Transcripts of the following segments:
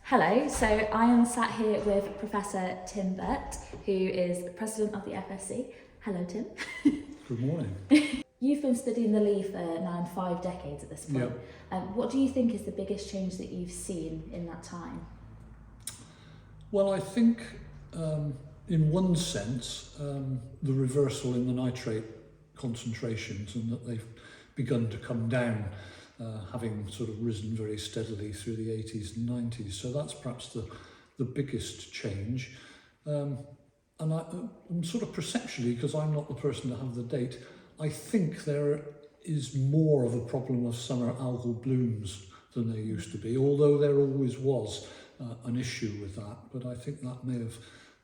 Hello, so I am sat here with Professor Tim Burt, who is President of the FSC. Hello, Tim. Good morning. You've been studying the Ley for now 5 decades at this point. Yep. What do you think is the biggest change that you've seen in that time? Well, I think in one sense, the reversal in the nitrate concentrations and that they've begun to come down, having sort of risen very steadily through the 80s and 90s. So that's perhaps the biggest change. And I'm sort of perceptually, because I'm not the person to have the date, I think there is more of a problem of summer algal blooms than there used to be, although there always was an issue with that. But I think that may have,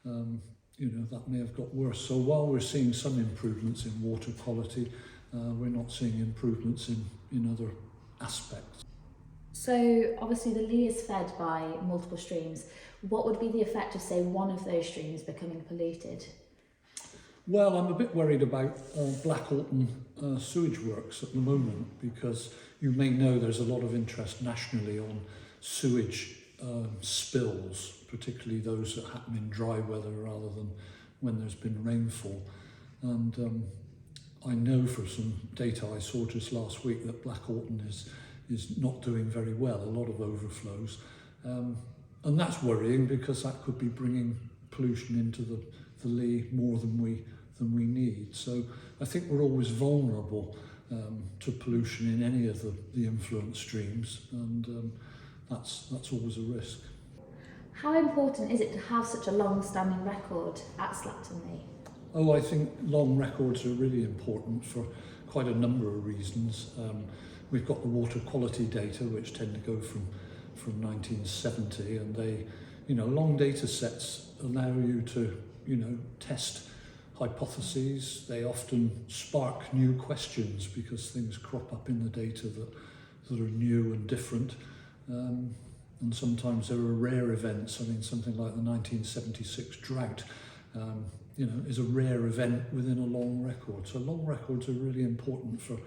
that may have got worse. So while we're seeing some improvements in water quality, we're not seeing improvements in other aspects. So obviously the Ley is fed by multiple streams. What would be the effect of, say, one of those streams becoming polluted? Well, I'm a bit worried about Blackalton sewage works at the moment, because you may know there's a lot of interest nationally on sewage spills, particularly those that happen in dry weather rather than when there's been rainfall. And I know for some data I saw just last week that Blackalton is not doing very well, a lot of overflows. And that's worrying, because that could be bringing pollution into the Ley more than we need. So I think we're always vulnerable to pollution in any of the influent streams, and that's always a risk. How important is it to have such a long-standing record at Slapton Ley? Oh, I think long records are really important for quite a number of reasons. We've got the water quality data, which tend to go from 1970, and they, long data sets allow you to, test hypotheses. They often spark new questions because things crop up in the data that are new and different. And sometimes there are rare events. I mean, something like the 1976 drought, is a rare event within a long record. So long records are really important for,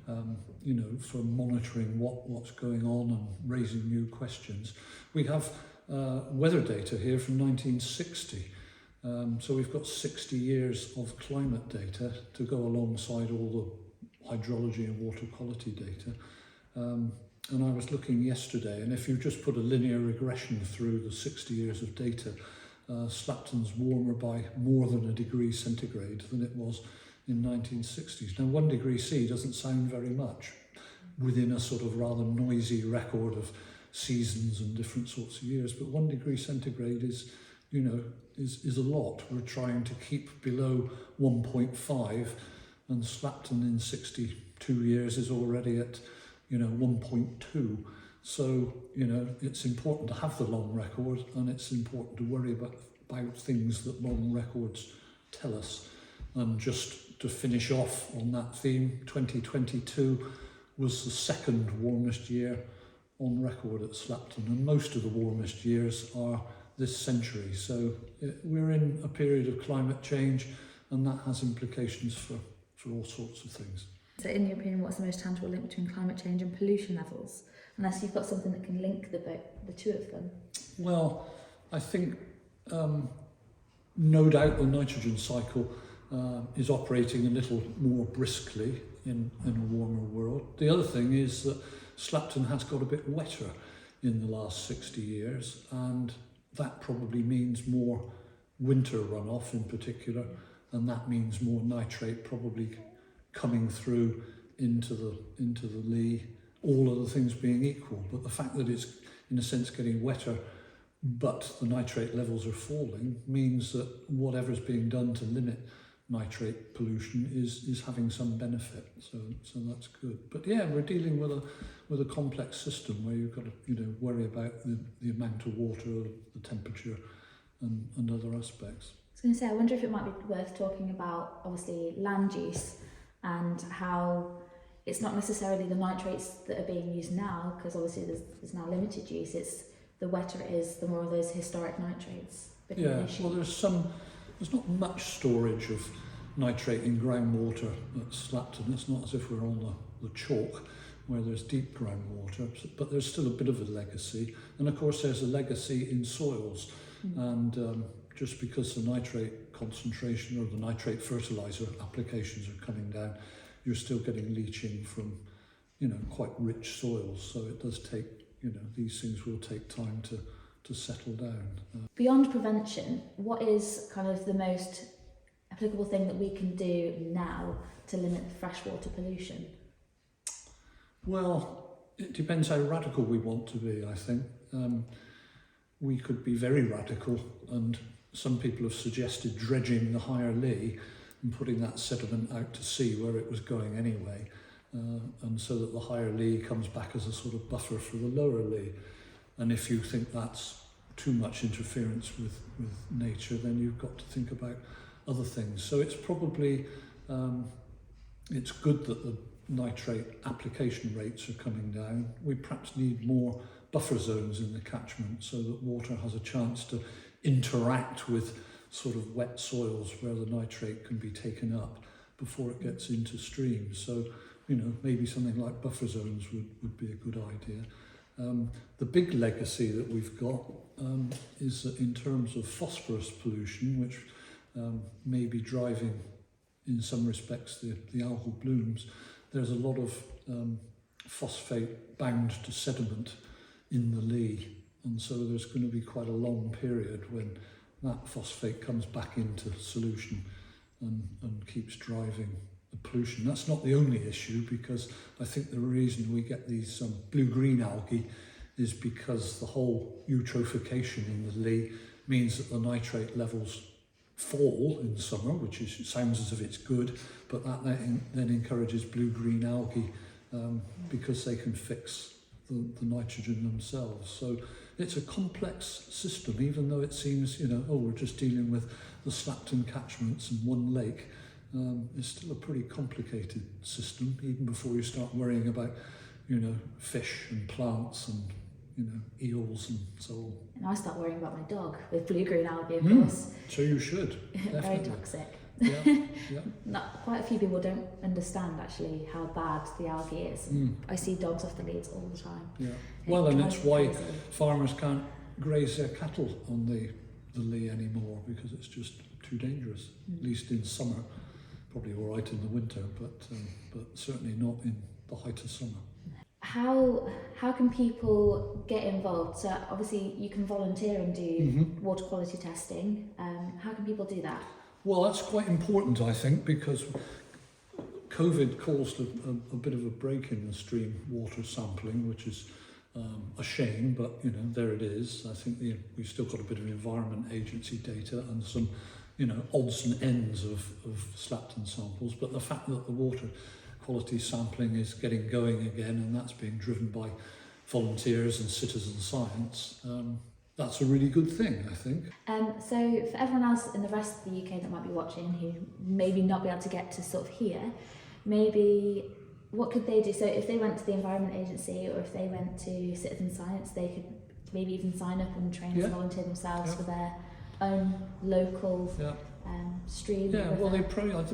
for monitoring what's going on and raising new questions. We have weather data here from 1960. So we've got 60 years of climate data to go alongside all the hydrology and water quality data. And I was looking yesterday, and if you just put a linear regression through the 60 years of data, Slapton's warmer by more than 1 degree centigrade than it was in 1960s. Now 1 degree C doesn't sound very much within a sort of rather noisy record of seasons and different sorts of years, but 1 degree centigrade is a lot. We're trying to keep below 1.5, and Slapton in 62 years is already at 1.2. So, it's important to have the long record, and it's important to worry about things that long records tell us. And just to finish off on that theme, 2022 was the second warmest year on record at Slapton, and most of the warmest years are this century. So we're in a period of climate change, and that has implications for all sorts of things. So in your opinion, what's the most tangible link between climate change and pollution levels? Unless you've got something that can link the two of them. Well, I think no doubt the nitrogen cycle is operating a little more briskly in a warmer world. The other thing is that Slapton has got a bit wetter in the last 60 years, and that probably means more winter runoff in particular, and that means more nitrate probably coming through into the Ley, all other things being equal. But the fact that it's in a sense getting wetter but the nitrate levels are falling means that whatever's being done to limit nitrate pollution is having some benefit. So that's good. But yeah, we're dealing with a complex system where you've got to worry about the amount of water, the temperature, and other aspects. I was going to say, I wonder if it might be worth talking about obviously land use and how it's not necessarily the nitrates that are being used now, because obviously there's now limited use. It's the wetter it is, the more of those historic nitrates become an issue. Well, there's not much storage of nitrate in groundwater at Slapton. It's not as if we're on the chalk, where there's deep groundwater, but there's still a bit of a legacy. And of course there's a legacy in soils. And just because the nitrate concentration or the nitrate fertiliser applications are coming down, you're still getting leaching from, quite rich soils. So it does take, these things will take time to settle down. Beyond prevention, what is kind of the most applicable thing that we can do now to limit freshwater pollution? Well, it depends how radical we want to be, I think. We could be very radical, and some people have suggested dredging the higher Ley and putting that sediment out to sea where it was going anyway, and so that the higher Ley comes back as a sort of buffer for the lower Ley. And if you think that's too much interference with nature, then you've got to think about other things. So it's probably, it's good that the nitrate application rates are coming down. We perhaps need more buffer zones in the catchment so that water has a chance to interact with sort of wet soils where the nitrate can be taken up before it gets into streams. So, maybe something like buffer zones would be a good idea. The big legacy that we've got is that in terms of phosphorus pollution, which may be driving in some respects the algal blooms, there's a lot of phosphate bound to sediment in the Ley, and so there's going to be quite a long period when that phosphate comes back into solution and keeps driving the pollution. That's not the only issue, because I think the reason we get these blue-green algae is because the whole eutrophication in the Ley means that the nitrate levels fall in summer, which sounds as if it's good, but that then encourages blue-green algae because they can fix the nitrogen themselves. So it's a complex system, even though it seems, we're just dealing with the Slapton catchments and one lake. It's still a pretty complicated system, even before you start worrying about, fish and plants and, eels and so on. And I start worrying about my dog with blue-green algae, of course. So you should. Very toxic. Yeah. Quite a few people don't understand actually how bad the algae is. I see dogs off the leads all the time. Yeah. Well, and it's why farmers can't graze their cattle on the Ley anymore, because it's just too dangerous. At least in summer, probably all right in the winter, but certainly not in the height of summer. How can people get involved? So obviously you can volunteer and do water quality testing. How can people do that? Well, that's quite important, I think, because COVID caused a bit of a break in the stream water sampling, which is a shame, but there it is. I think we've still got a bit of Environment Agency data and some odds and ends of Slapton samples, but the fact that the water quality sampling is getting going again, and that's being driven by volunteers and citizen science, that's a really good thing, I think. So for everyone else in the rest of the UK that might be watching who maybe not be able to get to sort of here, maybe what could they do? So if they went to the Environment Agency or if they went to citizen science, they could maybe even sign up and train as volunteer themselves for their own local stream. Yeah, well, the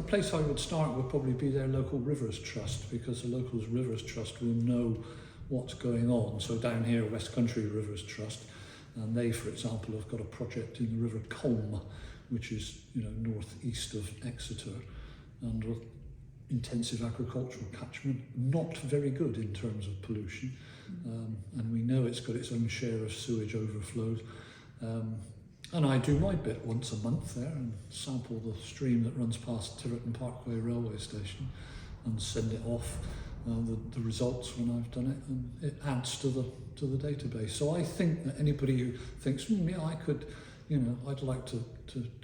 place I would start would probably be their local Rivers Trust, because the local Rivers Trust will know what's going on. So down here, West Country Rivers Trust, and they, for example, have got a project in the River Colne, which is northeast of Exeter, and intensive agricultural catchment, not very good in terms of pollution, and we know it's got its own share of sewage overflows. And I do my bit once a month there and sample the stream that runs past Tiverton Parkway railway station and send it off, the results when I've done it, and it adds to the database. So I think that anybody who thinks, I could, I'd like to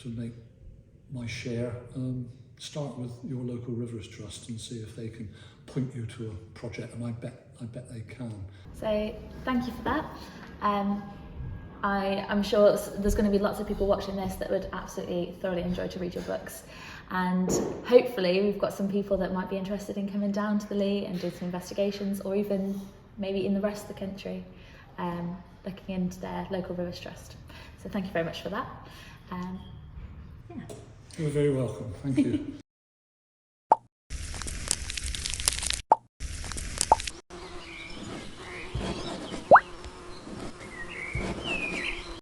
make my share, start with your local Rivers Trust and see if they can point you to a project, and I bet they can. So thank you for that. I'm sure there's going to be lots of people watching this that would absolutely thoroughly enjoy to read your books, and hopefully we've got some people that might be interested in coming down to the Ley and doing some investigations, or even maybe in the rest of the country, looking into their local Rivers Trust. So thank you very much for that. You're very welcome. Thank you.